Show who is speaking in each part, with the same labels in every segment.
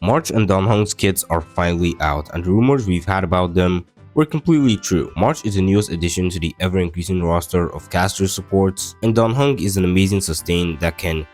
Speaker 1: March and Dan Heng's kits are finally out, and the rumors we've had about them were completely true. March is the newest addition to the ever-increasing roster of caster supports, and Dan Heng is an amazing sustain that can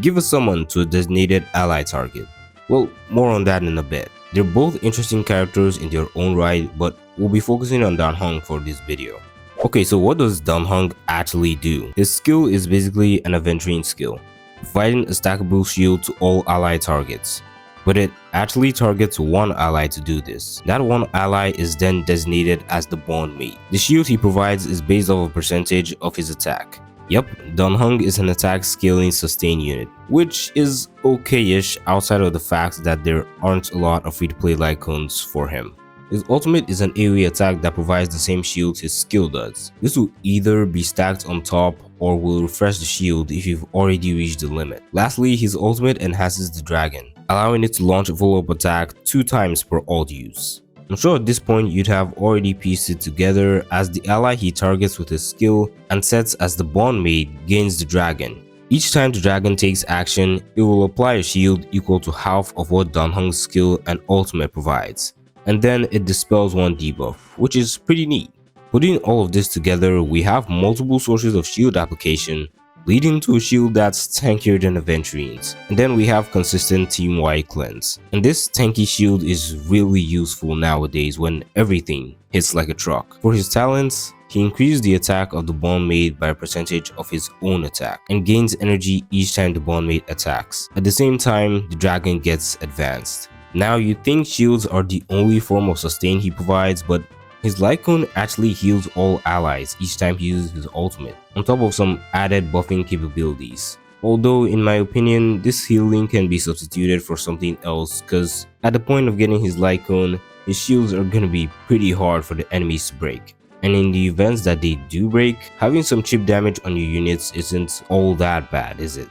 Speaker 1: give a summon to a designated ally target. Well, more on that in a bit. They're both interesting characters in their own right, but we'll be focusing on Dan Heng for this video. Okay, so what does Dan Heng actually do? His skill is basically an adventuring skill, providing a stackable shield to all ally targets. But it actually targets one ally to do this. That one ally is then designated as the bond mate. The shield he provides is based off a percentage of his attack. Yep, Dan Heng is an attack scaling sustain unit, which is okay-ish outside of the fact that there aren't a lot of free-to-play icons for him. His ultimate is an AoE attack that provides the same shield his skill does. This will either be stacked on top or will refresh the shield if you've already reached the limit. Lastly, his ultimate enhances the dragon, allowing it to launch a follow-up attack 2 times per ult use. I'm sure at this point you'd have already pieced it together, as the ally he targets with his skill and sets as the bond mate gains the dragon. Each time the dragon takes action, it will apply a shield equal to half of what Dan Heng's skill and ultimate provides, and then it dispels one debuff, which is pretty neat. Putting all of this together, we have multiple sources of shield application, leading to a shield that's tankier than Aventurines, and then we have consistent team-wide cleanse. And this tanky shield is really useful nowadays when everything hits like a truck. For his talents, he increases the attack of the bond mate by a percentage of his own attack and gains energy each time the bond mate attacks. At the same time, the dragon gets advanced. Now you'd think shields are the only form of sustain he provides, but his Lycone actually heals all allies each time he uses his ultimate, on top of some added buffing capabilities. Although in my opinion, this healing can be substituted for something else, cause at the point of getting his Lycone, his shields are gonna be pretty hard for the enemies to break. And in the events that they do break, having some chip damage on your units isn't all that bad, is it?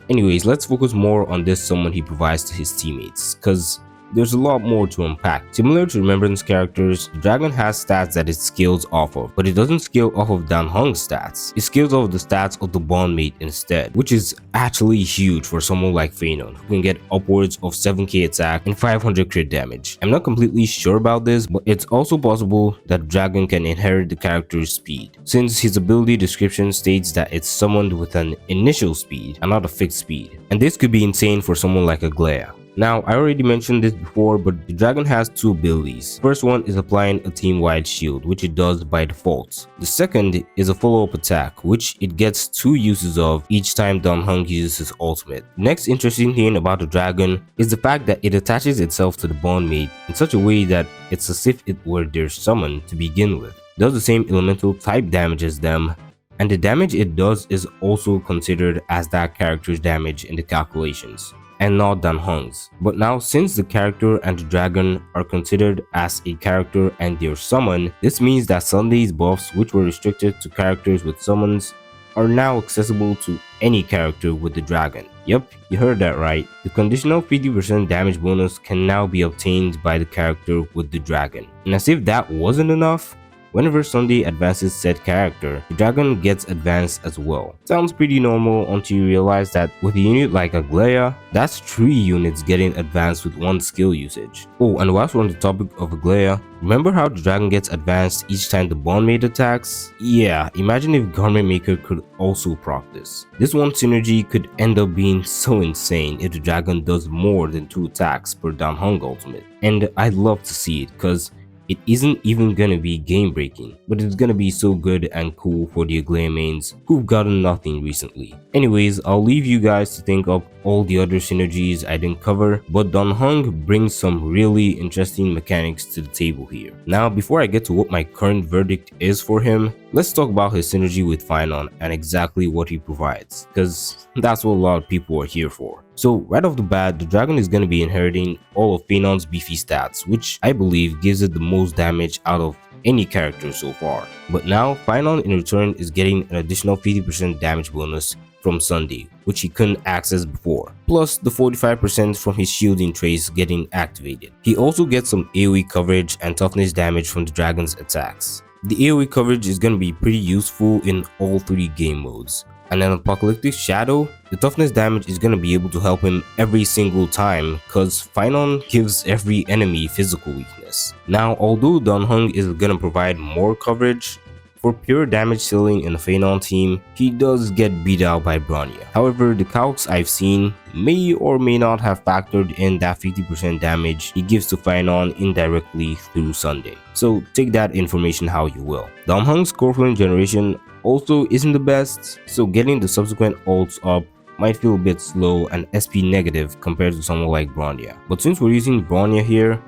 Speaker 1: Anyways, let's focus more on this summon he provides to his teammates, cause there's a lot more to unpack. Similar to Remembrance characters, the dragon has stats that it scales off of, but it doesn't scale off of Dan Heng's stats. It scales off the stats of the bond mate instead, which is actually huge for someone like Phainon, who can get upwards of 7k attack and 500 crit damage. I'm not completely sure about this, but it's also possible that dragon can inherit the character's speed, since his ability description states that it's summoned with an initial speed and not a fixed speed. And this could be insane for someone like Aglaia. Now, I already mentioned this before, but the dragon has 2 abilities. First one is applying a team-wide shield, which it does by default. The second is a follow-up attack, which it gets 2 uses of each time Dan Heng uses his ultimate. The next interesting thing about the dragon is the fact that it attaches itself to the bond mate in such a way that it's as if it were their summon to begin with. It does the same elemental type damage as them, and the damage it does is also considered as that character's damage in the calculations, and not Dan Heng's. But now, since the character and the dragon are considered as a character and their summon, this means that Sunday's buffs, which were restricted to characters with summons, are now accessible to any character with the dragon. Yep, you heard that right. The conditional 50% damage bonus can now be obtained by the character with the dragon. And as if that wasn't enough, whenever Sunday advances said character, the dragon gets advanced as well. Sounds pretty normal until you realize that with a unit like Aglaia, that's 3 units getting advanced with 1 skill usage. Oh, and whilst we're on the topic of Aglaia, remember how the dragon gets advanced each time the bond mate attacks? Yeah, imagine if Garment Maker could also proc this. This one synergy could end up being so insane if the dragon does more than 2 attacks per Dan Heng ultimate. And I'd love to see it, cause it isn't even gonna be game breaking, but it's gonna be so good and cool for the Aglaia mains who've gotten nothing recently. Anyways, I'll leave you guys to think up all the other synergies I didn't cover, but Dan Heng brings some really interesting mechanics to the table here. Now, before I get to what my current verdict is for him, let's talk about his synergy with Phainon and exactly what he provides, because that's what a lot of people are here for. So right off the bat, the dragon is going to be inheriting all of Phainon's beefy stats, which I believe gives it the most damage out of any character so far. But now, Phainon in return is getting an additional 50% damage bonus from Sunday, which he couldn't access before, plus the 45% from his shielding trace getting activated. He also gets some AoE coverage and toughness damage from the dragon's attacks. The AoE coverage is going to be pretty useful in all 3 game modes. And then Apocalyptic Shadow, the toughness damage is gonna be able to help him every single time cause Phainon gives every enemy physical weakness. Now although Dan Heng is gonna provide more coverage, for pure damage ceiling in the Phainon team, he does get beat out by Bronya. However, the calcs I've seen may or may not have factored in that 50% damage he gives to Phainon indirectly through Sunday. So take that information how you will. Dan Heng's core flame generation also isn't the best, so getting the subsequent ults up might feel a bit slow and SP negative compared to someone like Bronya. But since we're using Bronya here,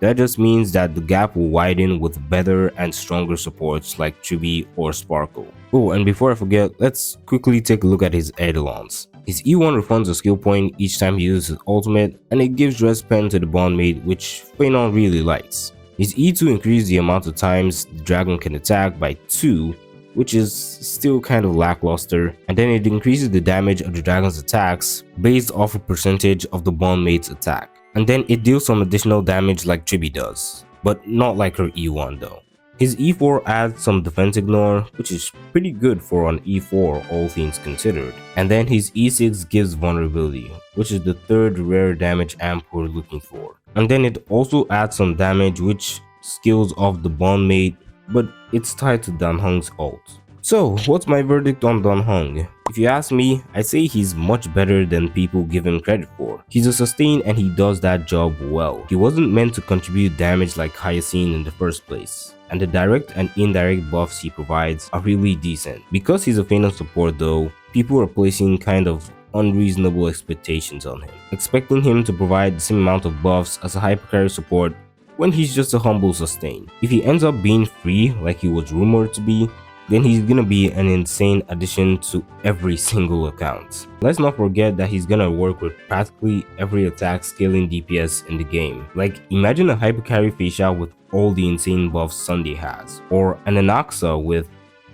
Speaker 1: that just means that the gap will widen with better and stronger supports like Chibi or Sparkle. Oh, and before I forget, let's quickly take a look at his Eidolons. His E1 refunds a skill point each time he uses his ultimate, and it gives Rest Pen to the bondmate, which Phainon really likes. His E2 increases the amount of times the dragon can attack by 2, which is still kind of lackluster, and then it increases the damage of the dragon's attacks based off a percentage of the bondmate's attack. And then it deals some additional damage like Chibi does, but not like her E1 though. His E4 adds some defense ignore, which is pretty good for an E4 all things considered. And then his E6 gives vulnerability, which is the third rare damage amp we're looking for. And then it also adds some damage which skills off the bondmate, but it's tied to Dan Heng's ult. So, what's my verdict on Dan Heng? If you ask me, I'd say he's much better than people give him credit for. He's a sustain and he does that job well. He wasn't meant to contribute damage like Hyacinth in the first place, and the direct and indirect buffs he provides are really decent. Because he's a Phainon support though, people are placing kind of unreasonable expectations on him, expecting him to provide the same amount of buffs as a hypercarry support when he's just a humble sustain. If he ends up being free like he was rumored to be, then he's gonna be an insane addition to every single account. Let's not forget that he's gonna work with practically every attack scaling DPS in the game. Like, imagine a hypercarry Phainon with all the insane buffs Sunday has, or an Anaxa with...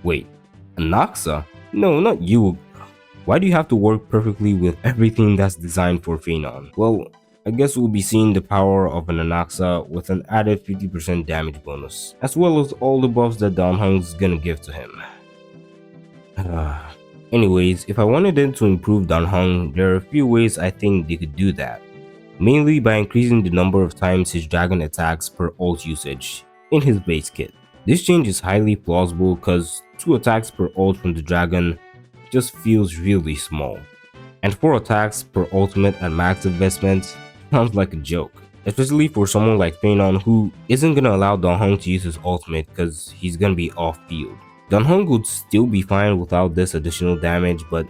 Speaker 1: Wait, Anaxa? No, not you. Why do you have to work perfectly with everything that's designed for Phainon? Well, I guess we'll be seeing the power of an Anaxa with an added 50% damage bonus, as well as all the buffs that Dan Heng's gonna give to him. Anyways, if I wanted them to improve Dan Heng, there are a few ways I think they could do that. Mainly by increasing the number of times his dragon attacks per ult usage in his base kit. This change is highly plausible because 2 attacks per ult from the dragon just feels really small. And 4 attacks per ultimate at max investment sounds like a joke, especially for someone like Phainon who isn't gonna allow Dan Heng to use his ultimate because he's gonna be off field. Dan Heng would still be fine without this additional damage, but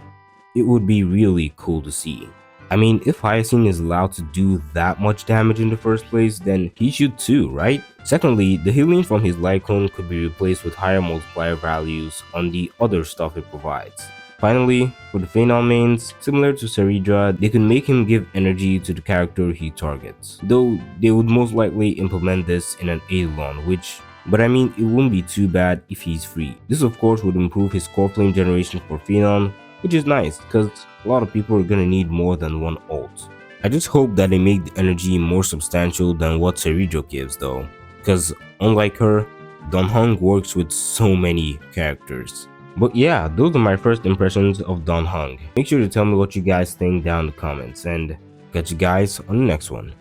Speaker 1: it would be really cool to see. I mean, if Hyacinth is allowed to do that much damage in the first place, then he should too, right? Secondly, the healing from his light cone could be replaced with higher multiplier values on the other stuff it provides. Finally, for the Phainon mains, similar to cerydra, they can make him give energy to the character he targets. Though they would most likely implement this in an Eidolon, but I mean, it wouldn't be too bad if he's free. This of course would improve his core flame generation for Phainon, which is nice because a lot of people are gonna need more than one ult. I just hope that they make the energy more substantial than what cerydra gives though, because unlike her, Dan Heng works with so many characters. But yeah, those are my first impressions of Dan Heng. Make sure to tell me what you guys think down in the comments, and catch you guys on the next one.